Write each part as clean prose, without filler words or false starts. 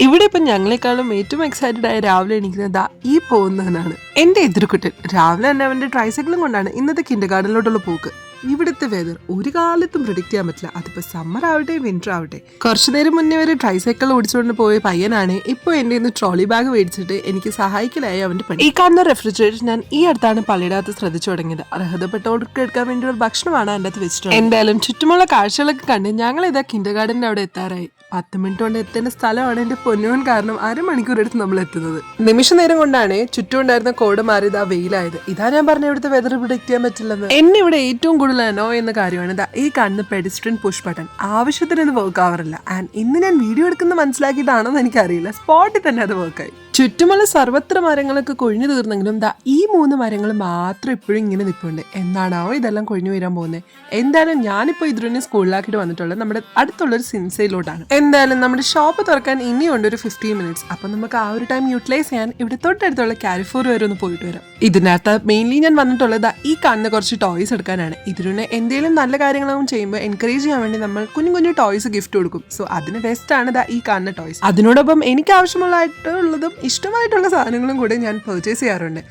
ഇവിടെ ഇപ്പം ഞങ്ങളെക്കാളും ഏറ്റവും എക്സൈറ്റഡ് ആയ രാവിലെ എണീക്കുന്നത് ദാ ഈ പോകുന്നതിനാണ്. എന്റെ എതിർക്കുട്ടൻ രാവിലെ തന്നെ അവന്റെ ട്രൈസൈക്കിളും കൊണ്ടാണ് ഇന്നത്തെ കിൻഡർഗാർട്ടനിലോട്ടുള്ള പോക്ക്. ഇവിടുത്തെ വെതർ ഒരു കാലത്തും പ്രിഡിക്റ്റ് ചെയ്യാൻ പറ്റില്ല. അതിപ്പോ സമ്മർ ആവട്ടെ വിന്റർ ആവട്ടെ. കുറച്ചു നേരം മുന്നേ വരെ ട്രൈസൈക്കിൾ ഓടിച്ചുകൊണ്ട് പോയ പയ്യനാണ് ഇപ്പോൾ എന്റെ ഇന്ന് ട്രോളി ബാഗ് മേടിച്ചിട്ട് എനിക്ക് സഹായിക്കലായി അവന്റെ പണി. ഈ കാണുന്ന റെഫ്രിജറേറ്റർ ഞാൻ ഈ അടുത്താണ് പള്ളിയിടത്ത് ശ്രദ്ധിച്ചു തുടങ്ങിയത്. അർഹതപ്പെട്ടവർക്ക് എടുക്കാൻ വേണ്ടിയുള്ള ഭക്ഷണമാണ് എൻ്റെ അകത്ത് വെച്ചിട്ടുള്ളത്. എന്തായാലും ചുറ്റുമുള്ള കാഴ്ചകളൊക്കെ കണ്ട് ഞങ്ങൾ ഇതാ കിൻഡർഗാർട്ടന്റെ അവിടെ എത്താറായി. 10 മിനിറ്റ് കൊണ്ട് എത്തേണ്ട സ്ഥലമാണ് എന്റെ പൊന്നുവൻ കാരണം അരമണിക്കൂർ എടുത്ത് നമ്മൾ എത്തുന്നത്. നിമിഷ നേരം കൊണ്ടാണ് ചുറ്റും ഉണ്ടായിരുന്ന കോട് മാറിയത് ആ വെയിലായത്. ഇതാ ഞാൻ പറഞ്ഞ ഇവിടുത്തെ വെതർ പ്രിഡിക്റ്റ് ചെയ്യാൻ പറ്റില്ലെന്ന്. എന്നെ ഇവിടെ ഏറ്റവും കൂടുതൽ അനോ എന്ന കാര്യമാണ് ഈ കാണുന്ന പെഡിസ്ട്രിയൻ പുഷ് ബട്ടൺ. ആവശ്യത്തിന് ഇത് വർക്ക് ആവാറില്ല. ആൻഡ് ഇന്ന് ഞാൻ വീഡിയോ എടുക്കുന്ന മനസ്സിലാക്കിയിട്ടാണെന്ന് എനിക്കറിയില്ല, സ്പോട്ടിൽ തന്നെ അത് വർക്കായി. ചുറ്റുമുള്ള സർവത്ര മരങ്ങളൊക്കെ കൊഴിഞ്ഞു തീർന്നെങ്കിലും ഈ 3 മരങ്ങൾ മാത്രം ഇപ്പോഴും ഇങ്ങനെ നിൽപ്പുണ്ട്. എന്താണാവോ ഇതെല്ലാം കൊഴിഞ്ഞു വരാൻ പോകുന്നത്. എന്തായാലും ഞാനിപ്പോൾ ഇതിനെ സ്കൂളിലാക്കിയിട്ട് വന്നിട്ടുള്ളത് നമ്മുടെ അടുത്തുള്ളൊരു സിൻസയിലോട്ടാണ്. എന്തായാലും നമ്മുടെ ഷോപ്പ് തുറക്കാൻ ഇനിയുണ്ട് ഒരു 15 മിനിറ്റ്സ്. അപ്പം നമുക്ക് ആ ഒരു ടൈം യൂട്ടിലൈസ് ചെയ്യാൻ ഇവിടെ തൊട്ടടുത്തുള്ള കാരിഫോർ വരെ ഒന്ന് പോയിട്ട് വരാം. ഇതിനകത്ത് മെയിൻലി ഞാൻ വന്നിട്ടുള്ളത് ഈ കാണുന്ന കുറച്ച് ടോയ്സ് എടുക്കാനാണ്. ഇതിനെ എന്തെങ്കിലും നല്ല കാര്യങ്ങളും ചെയ്യുമ്പോൾ എൻകറേജ് ചെയ്യാൻ വേണ്ടി നമ്മൾ കുഞ്ഞു കുഞ്ഞു ടോയ്സ് ഗിഫ്റ്റ് കൊടുക്കും. സോ അതിന് ബെസ്റ്റ് ആണ് ഈ കാണുന്ന ടോയ്സ്. അതിനോടൊപ്പം എനിക്ക് ആവശ്യമുള്ളതായിട്ടുള്ളതും ഇഷ്ടമായിട്ടുള്ള സാധനങ്ങളും കൂടെ ഞാൻ പർച്ചേസ് ചെയ്യാറുണ്ട്.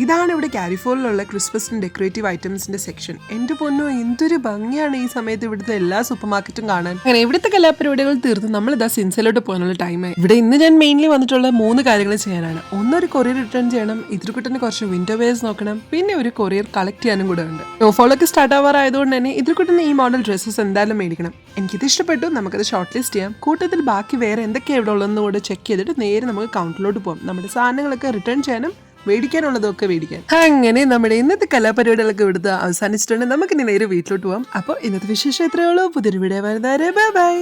ഇതാണ് ഇവിടെ കാരിഫോറിലുള്ള ക്രിസ്മസിന് ഡെക്കറേറ്റീവ് ഐറ്റംസിന്റെ സെക്ഷൻ. എന്റെ പൊന്നോ, എന്തൊരു ഭംഗിയാണ് ഈ സമയത്ത് ഇവിടുത്തെ എല്ലാ സൂപ്പർ മാർക്കറ്റും കാണാൻ. അങ്ങനെ ഇവിടുത്തെ കലാപരിപാടികൾ തീർത്ത് നമ്മൾ സിൻസയിലോട്ട് പോകാനുള്ള ടൈമായി. ഇവിടെ ഇന്ന് ഞാൻ മെയിൻലി വന്നിട്ടുള്ള 3 കാര്യങ്ങൾ ചെയ്യാനാണ്. ഒന്നൊരു കൊറിയർ റിട്ടേൺ ചെയ്യണം, ഇതിർക്കുട്ടന് കുറച്ച് വിൻഡോ വെയർസ് നോക്കണം, പിന്നെ ഒരു കൊറിയർ കളക്ട് ചെയ്യാനും കൂടെ ഉണ്ട്. സ്നോഫോളൊക്കെ സ്റ്റാർട്ട് ആവാറായതുകൊണ്ട് തന്നെ ഇതിർക്കുട്ടന് ഈ മോഡൽ ഡ്രസ്സസ് എന്തായാലും മേടിക്കണം. എനിക്കിത് ഇഷ്ടപ്പെട്ടു. നമുക്കത് ഷോർട്ട് ലിസ്റ്റ് ചെയ്യാം. കൂട്ടത്തിൽ ബാക്കി വേറെ എന്തൊക്കെയാണ് ഇവിടെ ഉള്ളതെന്ന് കൂടെ ചെക്ക് ചെയ്തിട്ട് നേരെ നമുക്ക് കൗണ്ടറിലോട്ട് പോകാം. നമ്മുടെ സാധനങ്ങളൊക്കെ റിട്ടേൺ ചെയ്യാനും മേടിക്കാനുള്ളതൊക്കെ മേടിക്കാൻ. അങ്ങനെ നമ്മുടെ ഇന്നത്തെ കലാപരിപാടികളൊക്കെ ഇവിടുത്തെ അവസാനിച്ചിട്ടുണ്ട്. നമുക്ക് ഇനി നേരെ വീട്ടിലോട്ട് പോകാം. അപ്പോൾ ഇന്നത്തെ വിശേഷം എത്രയുള്ളൂ. പുതിയൊരു വീഡിയോ വരുന്നവരെ ബൈ ബൈ.